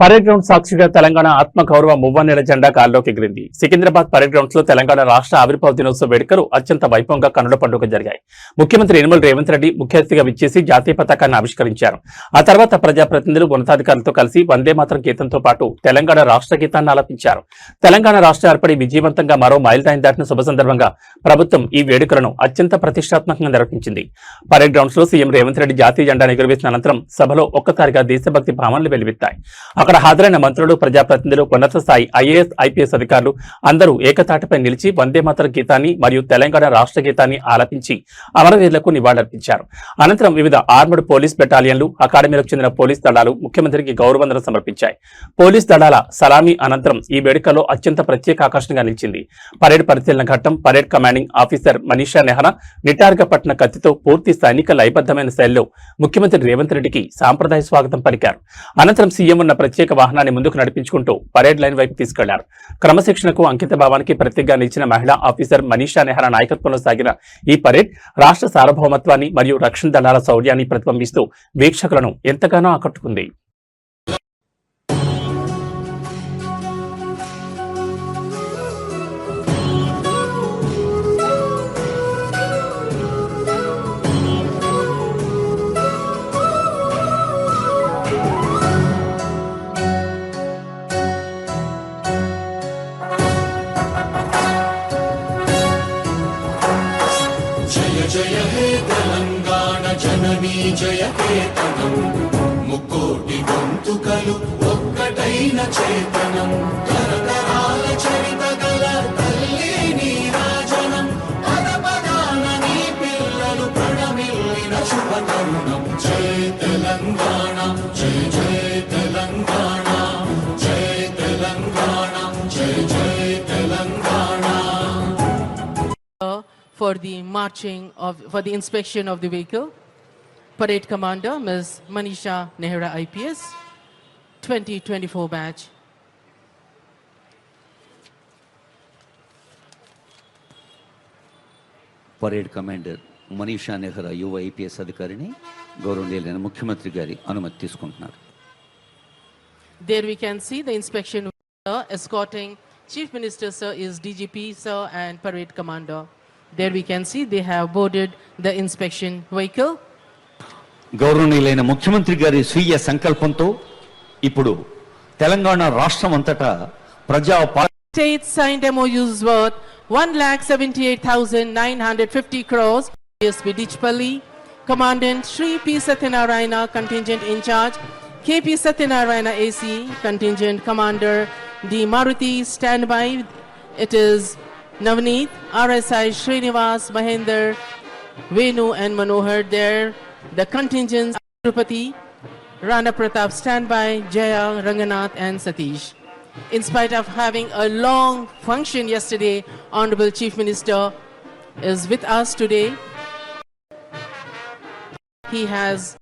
Parade ground సాక్షిగా తెలంగాణ ఆత్మగౌరవ మువ్వన్నెల జెండా గాల్లోకి ఎగిరింది. సికింద్రాబాద్ పరేడ్ గ్రౌండ్స్ లో తెలంగాణ రాష్ట్ర ఆవిర్భావ దినోత్సవ వేడుకలు అత్యంత వైభవంగా కన్నుల పండుగ జరిగాయి. ముఖ్యమంత్రి యనమల రేవంత్ రెడ్డి ముఖ్య అతిథిగా విచ్చేసి జాతీయ పతాకాన్ని ఆవిష్కరించారు. ఆ తర్వాత ప్రజాప్రతినిధులు ఉన్నతాధికారులతో కలిసి వందే మాతరం గీతంతో పాటు తెలంగాణ రాష్ట్ర గీతాన్ని ఆలపించారు. తెలంగాణ రాష్ట్ర ఏర్పడి విజయవంతంగా మరో మైలురాయిని దాటిన శుభ సందర్భంగా ప్రభుత్వం ఈ వేడుకలను అత్యంత ప్రతిష్టాత్మకంగా నిర్వహించింది. పరేడ్ గ్రౌండ్స్ లో సీఎం రేవంత్ రెడ్డి జాతీయ జెండాను ఎగురవేసిన అనంతరం సభలో ఒక్కసారిగా దేశభక్తి భావనలు వెల్లువెత్తాయి. అక్కడ హాజరైన మంత్రులు, ప్రజాప్రతినిధులు, ఉన్నత స్థాయి ఐఏఎస్, ఐపీఎస్ అధికారులు అందరూ ఏకతాటిపై నిలిచి వందే మాతరం గీతాన్ని మరియు తెలంగాణ రాష్ట్ర గీతాన్ని ఆలపించి అమరవీరులకు నివాళులర్పించారు. అనంతరం వివిధ ఆర్మడ్ పోలీస్ బెటాలియన్లు, అకాడమీలకు చెందిన పోలీస్ దళాలు ముఖ్యమంత్రికి గౌరవందనం సమర్పించాయి. పోలీస్ దళాల సలామీ అనంతరం ఈ వేడుకలో అత్యంత ప్రత్యేక ఆకర్షణగా నిలిచింది. పరేడ్ పరిశీలన ఘట్టం parade commanding officer Manisha Nehra నిటారుగా పట్టిన కత్తితో పూర్తి సైనిక లయబద్ధమైన శైలిలో ముఖ్యమంత్రి రేవంత్ రెడ్డికి సాంప్రదాయ స్వాగతం పలికారు. అనంతరం సీఎం ఉన్న ప్రత్యేక వాహనాన్ని ముందుకు నడిపించుకుంటూ పరేడ్ లైన్ వైపు తీసుకెళ్లారు. క్రమశిక్షణకు, అంకిత భావానికి ప్రత్యేకంగా నిలిచిన మహిళా ఆఫీసర్ మనీషా నెహ్రా నాయకత్వంలో సాగిన ఈ పరేడ్ రాష్ట్ర సార్వభౌమత్వాన్ని మరియు రక్షణ దళాల శౌర్యాన్ని ప్రతిబింబిస్తూ వీక్షకులను ఎంతగానో ఆకట్టుకుంది. జయ హే తెలంగాణ జననీ జయ కేతనం, ముక్కోటి గొంతుకలు ఒక్కటైన చేతనం, తరతరాల చరిత గల తల్లి నీరాజనం, పద పదాన నీ పిల్లలు ప్రణమిల్లిన శుభతరుణం. జయ తెలంగాణ, జయ జయ తెలంగాణ, జయ తెలంగాణ, జయ జయ Telangana. For the inspection of the vehicle, Parade Commander Ms. Manisha Nehra IPS, 2024 batch. Parade commander Manisha Nehra యువ ఐపీఎస్ అధికారిని గౌరవనీయులైన ముఖ్యమంత్రి గారి అనుమతి తీసుకుంటున్నారు. There we can see the inspection escorting Chief Minister sir is DGP sir and Parade Commander. There we can see they have boarded the inspection vehicle. గౌరవనీయులైన ముఖ్యమంత్రి గారి స్వీయ సంకల్పంతో ఇప్పుడు తెలంగాణ రాష్ట్రం అంతటా ప్రజా States signed MOUs worth 1,78,950 crores. PSP Dichpalli, Commandant Shri P. Satyanarayana, Contingent in charge, KP Satyanarayana AC, Contingent Commander D. Maruti, standby. It is Navneet, RSI Srinivas, Mahinder, Venu and Manohar there. The contingents Tirupati, Rana Pratap standby, Jaya, Ranganath and Satish. In spite of having a long function yesterday, Honorable Chief Minister is with us today. He has